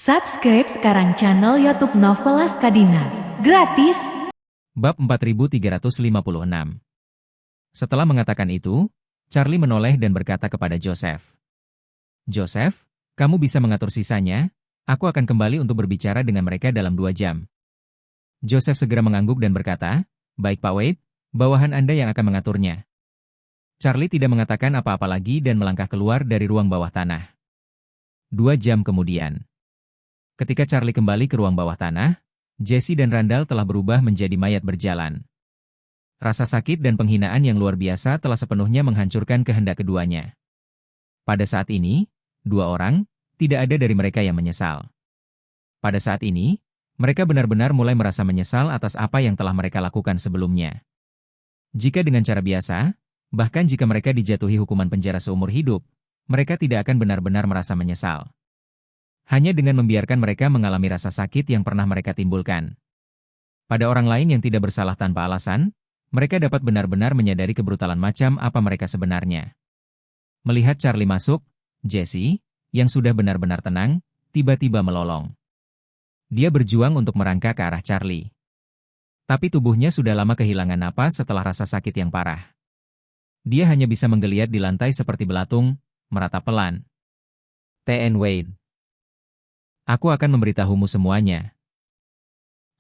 Subscribe sekarang channel YouTube Novelas Kadina. Gratis. Bab 4356. Setelah mengatakan itu, Charlie menoleh dan berkata kepada Joseph. Joseph, kamu bisa mengatur sisanya, aku akan kembali untuk berbicara dengan mereka dalam 2 jam. Joseph segera mengangguk dan berkata, baik Pak Wade, bawahan Anda yang akan mengaturnya. Charlie tidak mengatakan apa-apa lagi dan melangkah keluar dari ruang bawah tanah. 2 jam kemudian. Ketika Charlie kembali ke ruang bawah tanah, Jesse dan Randall telah berubah menjadi mayat berjalan. Rasa sakit dan penghinaan yang luar biasa telah sepenuhnya menghancurkan kehendak keduanya. Pada saat ini, 2 orang, tidak ada dari mereka yang menyesal. Pada saat ini, mereka benar-benar mulai merasa menyesal atas apa yang telah mereka lakukan sebelumnya. Jika dengan cara biasa, bahkan jika mereka dijatuhi hukuman penjara seumur hidup, mereka tidak akan benar-benar merasa menyesal. Hanya dengan membiarkan mereka mengalami rasa sakit yang pernah mereka timbulkan. Pada orang lain yang tidak bersalah tanpa alasan, mereka dapat benar-benar menyadari kebrutalan macam apa mereka sebenarnya. Melihat Charlie masuk, Jesse, yang sudah benar-benar tenang, tiba-tiba melolong. Dia berjuang untuk merangkak ke arah Charlie. Tapi tubuhnya sudah lama kehilangan napas setelah rasa sakit yang parah. Dia hanya bisa menggeliat di lantai seperti belatung, meratap pelan. T.N. Wade. Aku akan memberitahumu semuanya.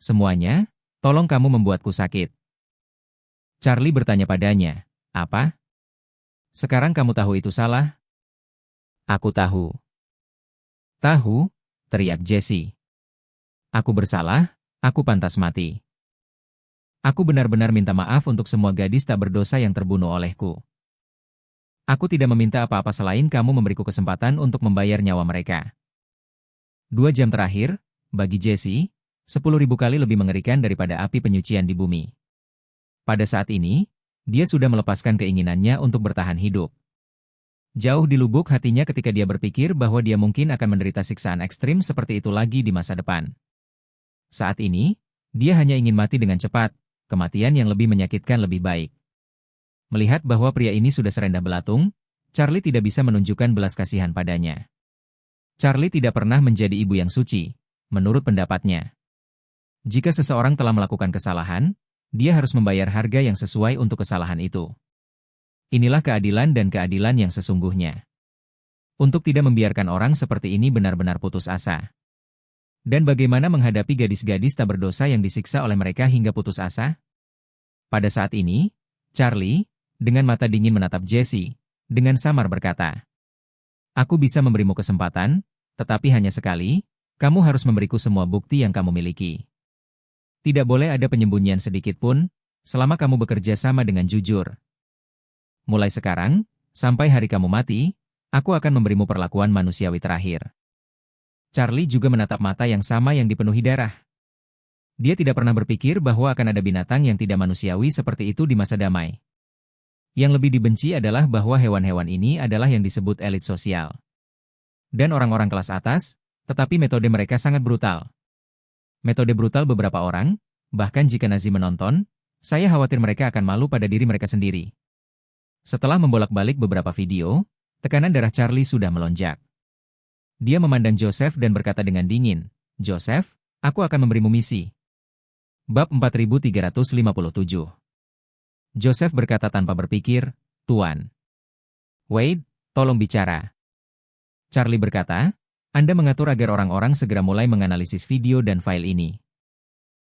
Semuanya? Tolong kamu membuatku sakit. Charlie bertanya padanya, apa? Sekarang kamu tahu itu salah? Aku tahu. Tahu? Teriak Jesse. Aku bersalah, aku pantas mati. Aku benar-benar minta maaf untuk semua gadis tak berdosa yang terbunuh olehku. Aku tidak meminta apa-apa selain kamu memberiku kesempatan untuk membayar nyawa mereka. 2 jam terakhir, bagi Jesse, 10.000 kali lebih mengerikan daripada api penyucian di bumi. Pada saat ini, dia sudah melepaskan keinginannya untuk bertahan hidup. Jauh di lubuk hatinya ketika dia berpikir bahwa dia mungkin akan menderita siksaan ekstrim seperti itu lagi di masa depan. Saat ini, dia hanya ingin mati dengan cepat, kematian yang lebih menyakitkan lebih baik. Melihat bahwa pria ini sudah serendah belatung, Charlie tidak bisa menunjukkan belas kasihan padanya. Charlie tidak pernah menjadi ibu yang suci, menurut pendapatnya. Jika seseorang telah melakukan kesalahan, dia harus membayar harga yang sesuai untuk kesalahan itu. Inilah keadilan dan keadilan yang sesungguhnya. Untuk tidak membiarkan orang seperti ini benar-benar putus asa. Dan bagaimana menghadapi gadis-gadis tak berdosa yang disiksa oleh mereka hingga putus asa? Pada saat ini, Charlie, dengan mata dingin menatap Jesse, dengan samar berkata, aku bisa memberimu kesempatan, tetapi hanya sekali, kamu harus memberiku semua bukti yang kamu miliki. Tidak boleh ada penyembunyian sedikit pun, selama kamu bekerja sama dengan jujur. Mulai sekarang, sampai hari kamu mati, aku akan memberimu perlakuan manusiawi terakhir. Charlie juga menatap mata yang sama yang dipenuhi darah. Dia tidak pernah berpikir bahwa akan ada binatang yang tidak manusiawi seperti itu di masa damai. Yang lebih dibenci adalah bahwa hewan-hewan ini adalah yang disebut elit sosial. Dan orang-orang kelas atas, tetapi metode mereka sangat brutal. Metode brutal beberapa orang, bahkan jika Nazi menonton, saya khawatir mereka akan malu pada diri mereka sendiri. Setelah membolak-balik beberapa video, tekanan darah Charlie sudah melonjak. Dia memandang Joseph dan berkata dengan dingin, Joseph, aku akan memberimu misi. Bab 4357. Joseph berkata tanpa berpikir, Tuan. Wade, tolong bicara. Charlie berkata, Anda mengatur agar orang-orang segera mulai menganalisis video dan file ini.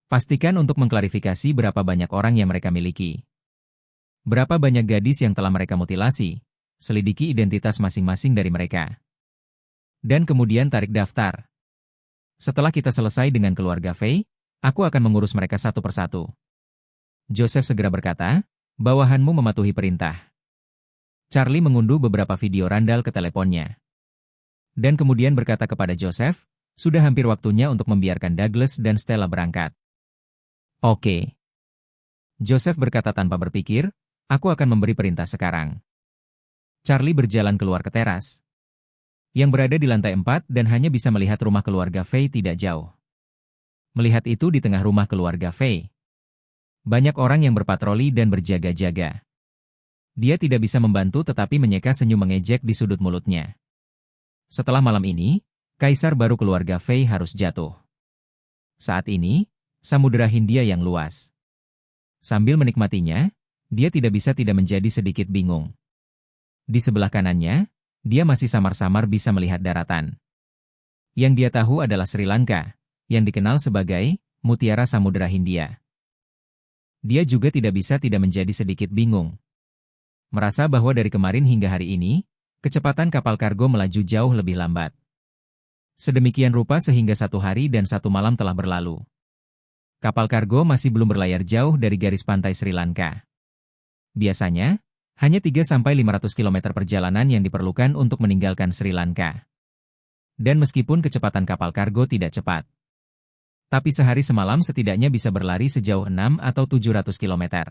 Pastikan untuk mengklarifikasi berapa banyak orang yang mereka miliki. Berapa banyak gadis yang telah mereka mutilasi, selidiki identitas masing-masing dari mereka. Dan kemudian tarik daftar. Setelah kita selesai dengan keluarga Faye, aku akan mengurus mereka satu persatu. Joseph segera berkata, bawahanmu mematuhi perintah. Charlie mengunduh beberapa video Randall ke teleponnya. Dan kemudian berkata kepada Joseph, sudah hampir waktunya untuk membiarkan Douglas dan Stella berangkat. Oke. Joseph berkata tanpa berpikir, aku akan memberi perintah sekarang. Charlie berjalan keluar ke teras, yang berada di lantai 4 dan hanya bisa melihat rumah keluarga Faye tidak jauh. Melihat itu di tengah rumah keluarga Faye, banyak orang yang berpatroli dan berjaga-jaga. Dia tidak bisa membantu tetapi menyeka senyum mengejek di sudut mulutnya. Setelah malam ini, kaisar baru keluarga Fei harus jatuh. Saat ini, Samudera Hindia yang luas. Sambil menikmatinya, dia tidak bisa tidak menjadi sedikit bingung. Di sebelah kanannya, dia masih samar-samar bisa melihat daratan. Yang dia tahu adalah Sri Lanka, yang dikenal sebagai Mutiara Samudera Hindia. Dia juga tidak bisa tidak menjadi sedikit bingung. Merasa bahwa dari kemarin hingga hari ini, kecepatan kapal kargo melaju jauh lebih lambat. Sedemikian rupa sehingga 1 hari dan 1 malam telah berlalu. Kapal kargo masih belum berlayar jauh dari garis pantai Sri Lanka. Biasanya, hanya 3-500 km perjalanan yang diperlukan untuk meninggalkan Sri Lanka. Dan meskipun kecepatan kapal kargo tidak cepat, tapi sehari semalam setidaknya bisa berlari sejauh 6 atau 700 km.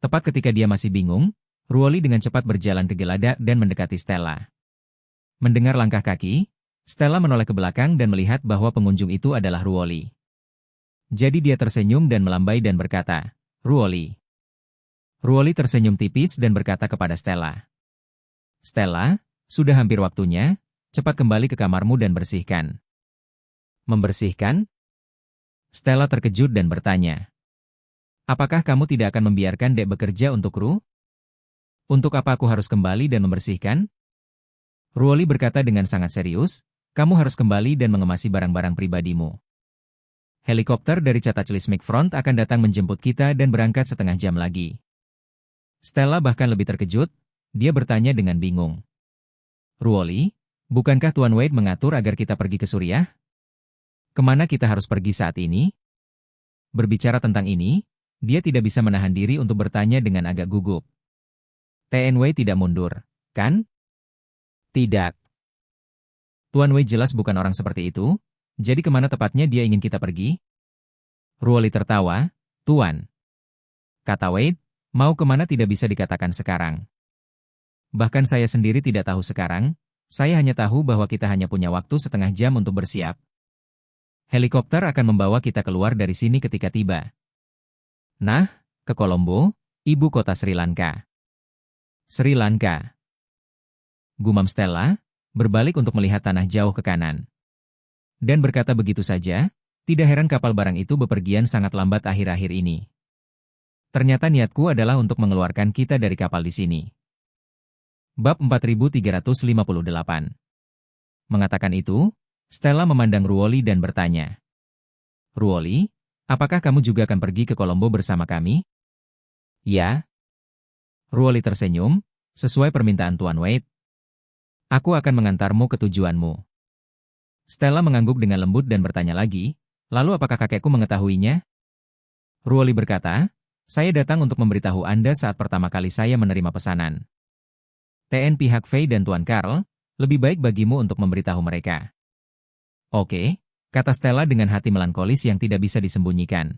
Tepat ketika dia masih bingung, Ruoli dengan cepat berjalan ke geladak dan mendekati Stella. Mendengar langkah kaki, Stella menoleh ke belakang dan melihat bahwa pengunjung itu adalah Ruoli. Jadi dia tersenyum dan melambai dan berkata, "Ruoli." Ruoli tersenyum tipis dan berkata kepada Stella, "Stella, sudah hampir waktunya, cepat kembali ke kamarmu dan bersihkan." "Membersihkan?" Stella terkejut dan bertanya, "Apakah kamu tidak akan membiarkan Dek bekerja untuk kru? Untuk apa aku harus kembali dan membersihkan?" Ruoli berkata dengan sangat serius, "Kamu harus kembali dan mengemasi barang-barang pribadimu. Helikopter dari Cataclysmic Front akan datang menjemput kita dan berangkat setengah jam lagi." Stella bahkan lebih terkejut, dia bertanya dengan bingung. "Ruoli, bukankah Tuan Wade mengatur agar kita pergi ke Suriah? Kemana kita harus pergi saat ini?" Berbicara tentang ini, dia tidak bisa menahan diri untuk bertanya dengan agak gugup. "Tuan Wade tidak mundur, kan?" "Tidak. Tuan Wade jelas bukan orang seperti itu. Jadi kemana tepatnya dia ingin kita pergi?" Ruoli tertawa, "Tuan," kata Wade, "mau kemana tidak bisa dikatakan sekarang. Bahkan saya sendiri tidak tahu sekarang, saya hanya tahu bahwa kita hanya punya waktu setengah jam untuk bersiap. Helikopter akan membawa kita keluar dari sini ketika tiba. Nah, ke Colombo, ibu kota Sri Lanka." "Sri Lanka," gumam Stella, berbalik untuk melihat tanah jauh ke kanan. Dan berkata begitu saja, tidak heran kapal barang itu bepergian sangat lambat akhir-akhir ini. Ternyata niatku adalah untuk mengeluarkan kita dari kapal di sini. Bab 4358. Mengatakan itu, Stella memandang Ruoli dan bertanya, "Ruoli, apakah kamu juga akan pergi ke Colombo bersama kami?" "Ya." Ruoli tersenyum, "Sesuai permintaan Tuan Wade. Aku akan mengantarmu ke tujuanmu." Stella mengangguk dengan lembut dan bertanya lagi, "Lalu apakah kakekku mengetahuinya?" Ruoli berkata, "Saya datang untuk memberitahu Anda saat pertama kali saya menerima pesanan. TN pihak Fei dan Tuan Karl, lebih baik bagimu untuk memberitahu mereka." "Oke," kata Stella dengan hati melankolis yang tidak bisa disembunyikan.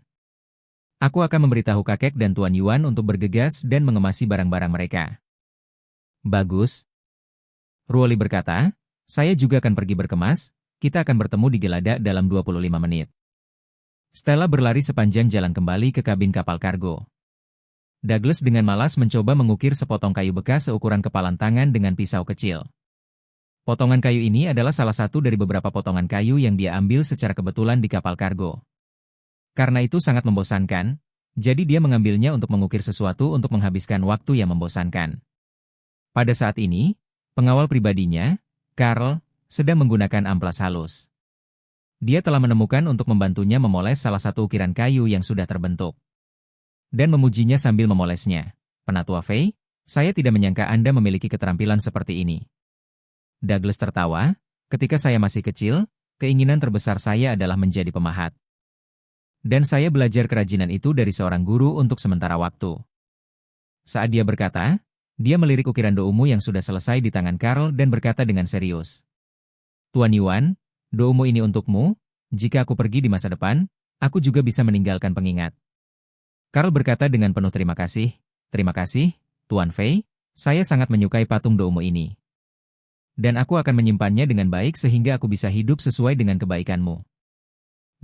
"Aku akan memberitahu kakek dan Tuan Yuan untuk bergegas dan mengemasi barang-barang mereka." "Bagus." Ruoli berkata, "Saya juga akan pergi berkemas. Kita akan bertemu di geladak dalam 25 menit. Stella berlari sepanjang jalan kembali ke kabin kapal kargo. Douglas dengan malas mencoba mengukir sepotong kayu bekas seukuran kepalan tangan dengan pisau kecil. Potongan kayu ini adalah salah satu dari beberapa potongan kayu yang dia ambil secara kebetulan di kapal kargo. Karena itu sangat membosankan, jadi dia mengambilnya untuk mengukir sesuatu untuk menghabiskan waktu yang membosankan. Pada saat ini, pengawal pribadinya, Karl, sedang menggunakan amplas halus. Dia telah menemukan untuk membantunya memoles salah satu ukiran kayu yang sudah terbentuk. Dan memujinya sambil memolesnya. "Penatua Fei, saya tidak menyangka Anda memiliki keterampilan seperti ini." Douglas tertawa, "Ketika saya masih kecil, keinginan terbesar saya adalah menjadi pemahat. Dan saya belajar kerajinan itu dari seorang guru untuk sementara waktu." Saat dia berkata, dia melirik ukiran doumu yang sudah selesai di tangan Karl dan berkata dengan serius, "Tuan Yuan, doumu ini untukmu. Jika aku pergi di masa depan, aku juga bisa meninggalkan pengingat." Karl berkata dengan penuh terima kasih, "Terima kasih, Tuan Fei, saya sangat menyukai patung doumu ini. Dan aku akan menyimpannya dengan baik sehingga aku bisa hidup sesuai dengan kebaikanmu."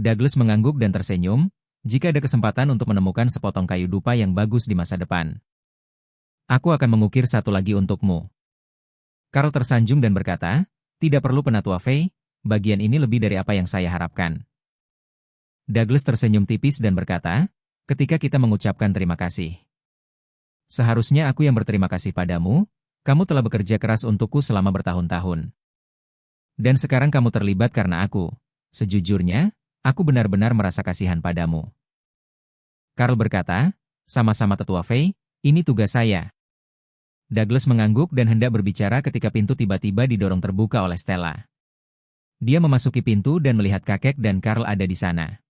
Douglas mengangguk dan tersenyum, "Jika ada kesempatan untuk menemukan sepotong kayu dupa yang bagus di masa depan, aku akan mengukir satu lagi untukmu." Karl tersanjung dan berkata, "Tidak perlu Penatua Fei, bagian ini lebih dari apa yang saya harapkan. Douglas tersenyum tipis dan berkata, ketika kita mengucapkan terima kasih. Seharusnya aku yang berterima kasih padamu, kamu telah bekerja keras untukku selama bertahun-tahun. Dan sekarang kamu terlibat karena aku. Sejujurnya, aku benar-benar merasa kasihan padamu. Carl berkata, sama-sama Tetua Fei, ini tugas saya. Douglas mengangguk dan hendak berbicara ketika pintu tiba-tiba didorong terbuka oleh Stella. Dia memasuki pintu dan melihat kakek dan Carl ada di sana.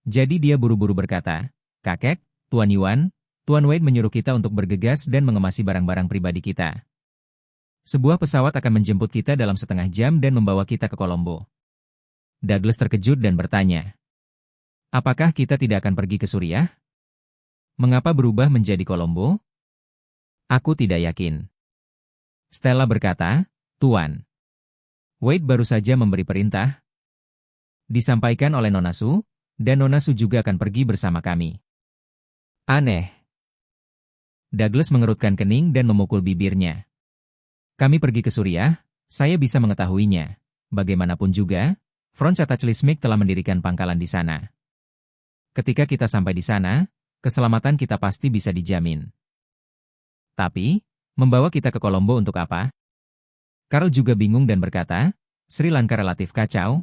Jadi dia buru-buru berkata, kakek, Tuan Yuan, Tuan Wade menyuruh kita untuk bergegas dan mengemasi barang-barang pribadi kita. Sebuah pesawat akan menjemput kita dalam setengah jam dan membawa kita ke Kolombo. Douglas terkejut dan bertanya, apakah kita tidak akan pergi ke Suriah? Mengapa berubah menjadi Kolombo? Aku tidak yakin. Stella berkata, Tuan. Wade baru saja memberi perintah. Disampaikan oleh Nona Su, dan Nona Su juga akan pergi bersama kami. Aneh. Douglas mengerutkan kening dan memukul bibirnya. Kami pergi ke Suriah, saya bisa mengetahuinya. Bagaimanapun juga, Front Cataclysmic telah mendirikan pangkalan di sana. Ketika kita sampai di sana, keselamatan kita pasti bisa dijamin. Tapi, membawa kita ke Kolombo untuk apa? Carl juga bingung dan berkata, Sri Lanka relatif kacau,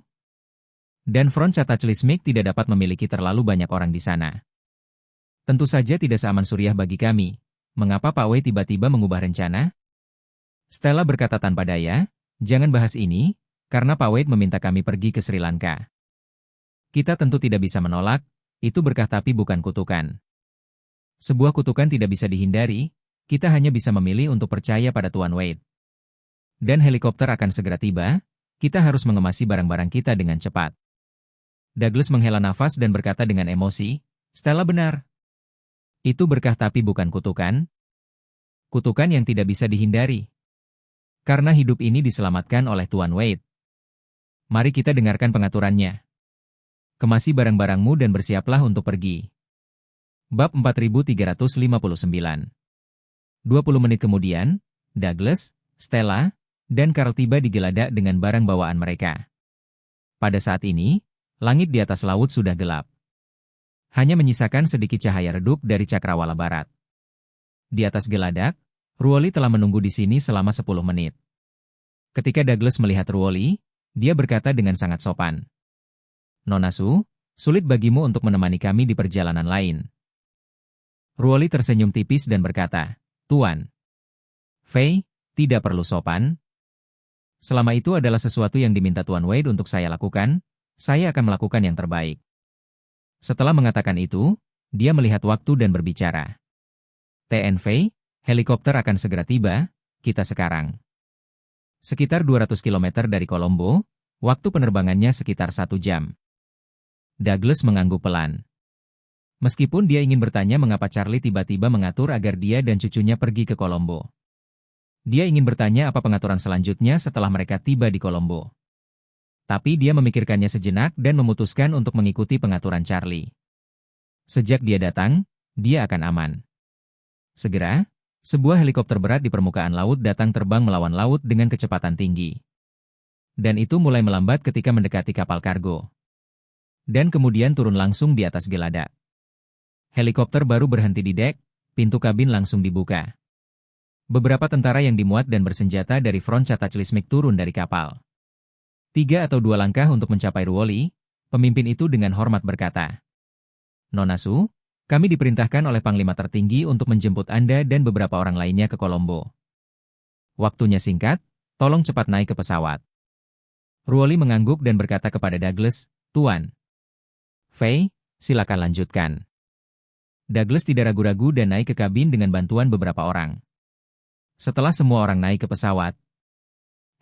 dan Front Cataclysmic tidak dapat memiliki terlalu banyak orang di sana. Tentu saja tidak seaman Suriah bagi kami. Mengapa Pak Wei tiba-tiba mengubah rencana? Stella berkata tanpa daya, jangan bahas ini, karena Pak Wade meminta kami pergi ke Sri Lanka. Kita tentu tidak bisa menolak, itu berkah tapi bukan kutukan. Sebuah kutukan tidak bisa dihindari, kita hanya bisa memilih untuk percaya pada Tuan Wade. Dan helikopter akan segera tiba, kita harus mengemasi barang-barang kita dengan cepat. Douglas menghela nafas dan berkata dengan emosi, Stella benar. Itu berkah tapi bukan kutukan. Kutukan yang tidak bisa dihindari. Karena hidup ini diselamatkan oleh Tuan Wade. Mari kita dengarkan pengaturannya. Kemasi barang-barangmu dan bersiaplah untuk pergi. Bab 4359. 20 menit kemudian, Douglas, Stella, dan Carl tiba di Geladak dengan barang bawaan mereka. Pada saat ini, langit di atas laut sudah gelap. Hanya menyisakan sedikit cahaya redup dari cakrawala barat. Di atas Geladak, Ruoli telah menunggu di sini selama 10 menit. Ketika Douglas melihat Ruoli, dia berkata dengan sangat sopan. Nona Su, sulit bagimu untuk menemani kami di perjalanan lain. Ruoli tersenyum tipis dan berkata, Tuan Fei, tidak perlu sopan. Selama itu adalah sesuatu yang diminta Tuan Wade untuk saya lakukan, saya akan melakukan yang terbaik. Setelah mengatakan itu, dia melihat waktu dan berbicara. TN Fei, helikopter akan segera tiba, kita sekarang. Sekitar 200 km dari Kolombo, waktu penerbangannya sekitar 1 jam. Douglas mengangguk pelan. Meskipun dia ingin bertanya mengapa Charlie tiba-tiba mengatur agar dia dan cucunya pergi ke Kolombo. Dia ingin bertanya apa pengaturan selanjutnya setelah mereka tiba di Kolombo. Tapi dia memikirkannya sejenak dan memutuskan untuk mengikuti pengaturan Charlie. Sejak dia datang, dia akan aman. Segera, sebuah helikopter berat di permukaan laut datang terbang melawan laut dengan kecepatan tinggi. Dan itu mulai melambat ketika mendekati kapal kargo. Dan kemudian turun langsung di atas Geladak. Helikopter baru berhenti di dek, pintu kabin langsung dibuka. Beberapa tentara yang dimuat dan bersenjata dari Front Cataclysmic turun dari kapal. 3 atau 2 langkah untuk mencapai Ruoli, pemimpin itu dengan hormat berkata, Nona Su, kami diperintahkan oleh Panglima tertinggi untuk menjemput Anda dan beberapa orang lainnya ke Kolombo. Waktunya singkat, tolong cepat naik ke pesawat. Ruoli mengangguk dan berkata kepada Douglas, Tuan Fei, silakan lanjutkan. Douglas tidak ragu-ragu dan naik ke kabin dengan bantuan beberapa orang. Setelah semua orang naik ke pesawat,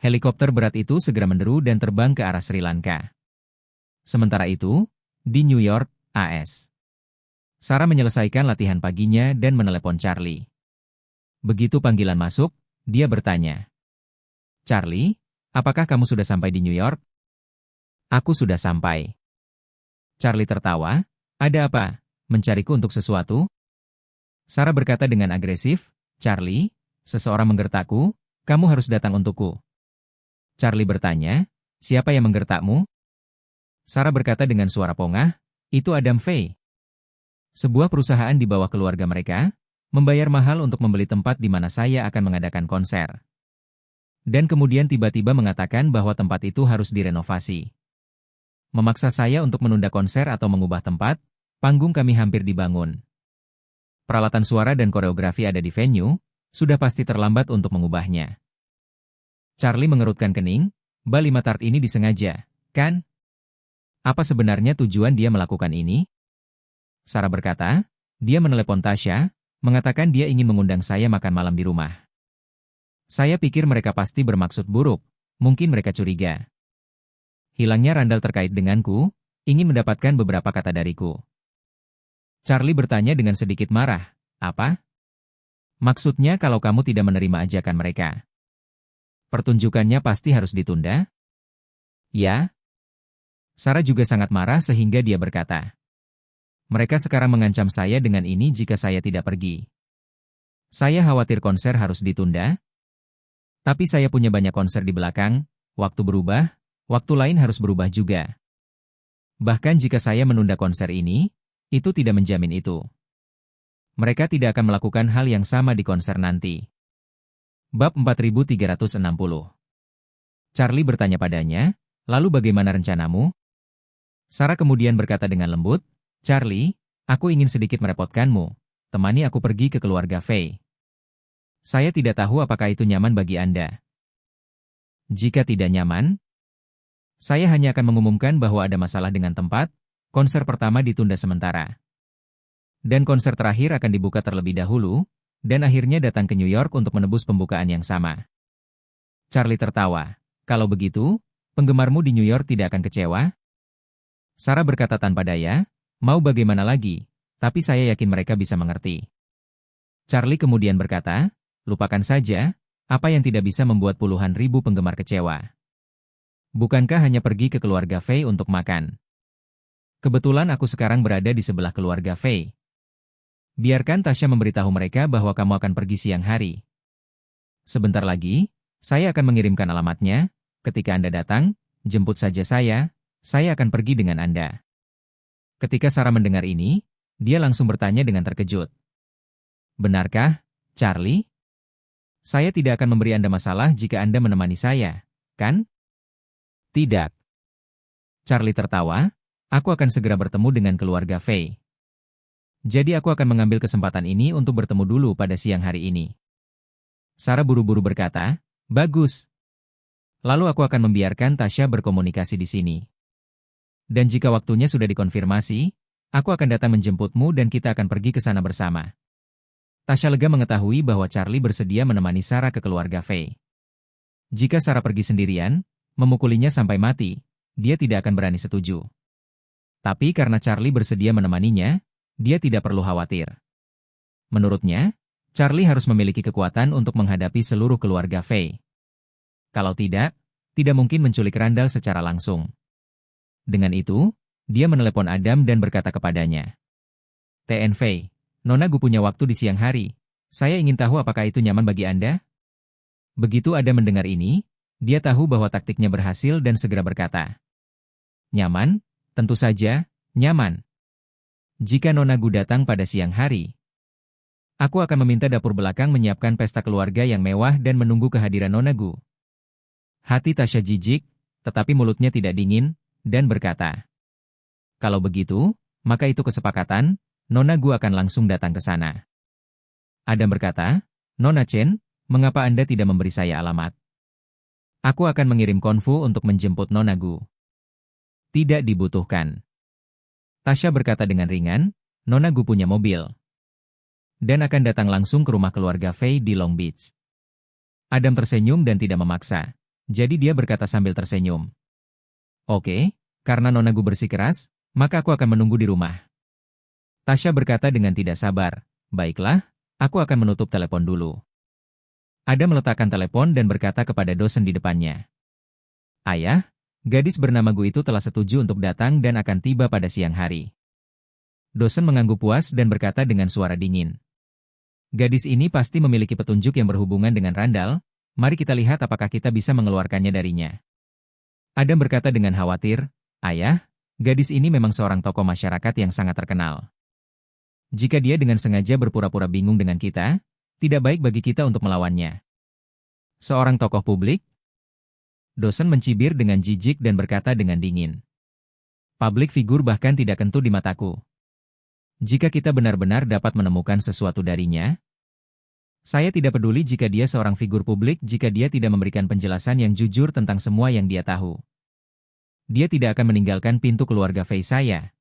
helikopter berat itu segera menderu dan terbang ke arah Sri Lanka. Sementara itu, di New York, AS. Sarah menyelesaikan latihan paginya dan menelepon Charlie. Begitu panggilan masuk, dia bertanya, Charlie, apakah kamu sudah sampai di New York? Aku sudah sampai. Charlie tertawa, ada apa? Mencariku untuk sesuatu? Sarah berkata dengan agresif, Charlie, seseorang menggertakku, kamu harus datang untukku. Charlie bertanya, Siapa yang menggertakmu? Sarah berkata dengan suara pongah, itu Adam Faye. Sebuah perusahaan di bawah keluarga mereka, membayar mahal untuk membeli tempat di mana saya akan mengadakan konser. Dan kemudian tiba-tiba mengatakan bahwa tempat itu harus direnovasi. Memaksa saya untuk menunda konser atau mengubah tempat, panggung kami hampir dibangun. Peralatan suara dan koreografi ada di venue, sudah pasti terlambat untuk mengubahnya. Charlie mengerutkan kening, Bali Matart ini disengaja, kan? Apa sebenarnya tujuan dia melakukan ini? Sarah berkata, dia menelepon Tasha, mengatakan dia ingin mengundang saya makan malam di rumah. Saya pikir mereka pasti bermaksud buruk, mungkin mereka curiga. Hilangnya Randall terkait denganku, ingin mendapatkan beberapa kata dariku. Charlie bertanya dengan sedikit marah, apa? Maksudnya kalau kamu tidak menerima ajakan mereka. Pertunjukannya pasti harus ditunda? Ya. Sarah juga sangat marah sehingga dia berkata, mereka sekarang mengancam saya dengan ini jika saya tidak pergi. Saya khawatir konser harus ditunda. Tapi saya punya banyak konser di belakang, waktu berubah, waktu lain harus berubah juga. Bahkan jika saya menunda konser ini, itu tidak menjamin itu. Mereka tidak akan melakukan hal yang sama di konser nanti. Bab 4360. Charlie bertanya padanya, lalu bagaimana rencanamu? Sarah kemudian berkata dengan lembut, Charlie, aku ingin sedikit merepotkanmu, temani aku pergi ke keluarga Faye. Saya tidak tahu apakah itu nyaman bagi Anda. Jika tidak nyaman, saya hanya akan mengumumkan bahwa ada masalah dengan tempat, konser pertama ditunda sementara. Dan konser terakhir akan dibuka terlebih dahulu, dan akhirnya datang ke New York untuk menebus pembukaan yang sama. Charlie tertawa, kalau begitu, penggemarmu di New York tidak akan kecewa? Sarah berkata tanpa daya, mau bagaimana lagi, tapi saya yakin mereka bisa mengerti. Charlie kemudian berkata, lupakan saja, apa yang tidak bisa membuat puluhan ribu penggemar kecewa. Bukankah hanya pergi ke keluarga Faye untuk makan? Kebetulan aku sekarang berada di sebelah keluarga Faye. Biarkan Tasha memberitahu mereka bahwa kamu akan pergi siang hari. Sebentar lagi, saya akan mengirimkan alamatnya, ketika Anda datang, jemput saja saya akan pergi dengan Anda. Ketika Sarah mendengar ini, dia langsung bertanya dengan terkejut. Benarkah, Charlie? Saya tidak akan memberi Anda masalah jika Anda menemani saya, kan? Tidak. Charlie tertawa, aku akan segera bertemu dengan keluarga Faye. Jadi aku akan mengambil kesempatan ini untuk bertemu dulu pada siang hari ini. Sarah buru-buru berkata, bagus. Lalu aku akan membiarkan Tasha berkomunikasi di sini. Dan jika waktunya sudah dikonfirmasi, aku akan datang menjemputmu dan kita akan pergi ke sana bersama. Tasha lega mengetahui bahwa Charlie bersedia menemani Sarah ke keluarga Faye. Jika Sarah pergi sendirian, memukulinya sampai mati, dia tidak akan berani setuju. Tapi karena Charlie bersedia menemaninya, dia tidak perlu khawatir. Menurutnya, Charlie harus memiliki kekuatan untuk menghadapi seluruh keluarga Faye. Kalau tidak mungkin menculik Randall secara langsung. Dengan itu, dia menelepon Adam dan berkata kepadanya, TN Faye, Nona Gu punya waktu di siang hari. Saya ingin tahu apakah itu nyaman bagi Anda? Begitu Adam mendengar ini, dia tahu bahwa taktiknya berhasil dan segera berkata, nyaman? Tentu saja, nyaman. Jika Nona Gu datang pada siang hari, aku akan meminta dapur belakang menyiapkan pesta keluarga yang mewah dan menunggu kehadiran Nona Gu. Hati Tasha jijik, tetapi mulutnya tidak dingin, dan berkata, kalau begitu, maka itu kesepakatan, Nona Gu akan langsung datang ke sana. Adam berkata, Nona Chen, mengapa Anda tidak memberi saya alamat? Aku akan mengirim konfu untuk menjemput Nona Gu. Tidak dibutuhkan. Tasha berkata dengan ringan, Nona Gu punya mobil. Dan akan datang langsung ke rumah keluarga Faye di Long Beach. Adam tersenyum dan tidak memaksa. Jadi dia berkata sambil tersenyum. Oke, karena Nona Gu bersikeras, maka aku akan menunggu di rumah. Tasha berkata dengan tidak sabar, baiklah, aku akan menutup telepon dulu. Adam meletakkan telepon dan berkata kepada dosen di depannya. Ayah, gadis bernama Gu itu telah setuju untuk datang dan akan tiba pada siang hari. Dosen mengangguk puas dan berkata dengan suara dingin. Gadis ini pasti memiliki petunjuk yang berhubungan dengan Randall, mari kita lihat apakah kita bisa mengeluarkannya darinya. Adam berkata dengan khawatir, "Ayah, gadis ini memang seorang tokoh masyarakat yang sangat terkenal. Jika dia dengan sengaja berpura-pura bingung dengan kita, tidak baik bagi kita untuk melawannya." Seorang tokoh publik? Dosen mencibir dengan jijik dan berkata dengan dingin. Public figure bahkan tidak kentut di mataku. Jika kita benar-benar dapat menemukan sesuatu darinya, saya tidak peduli jika dia seorang figur publik jika dia tidak memberikan penjelasan yang jujur tentang semua yang dia tahu. Dia tidak akan meninggalkan pintu keluarga Fei saya.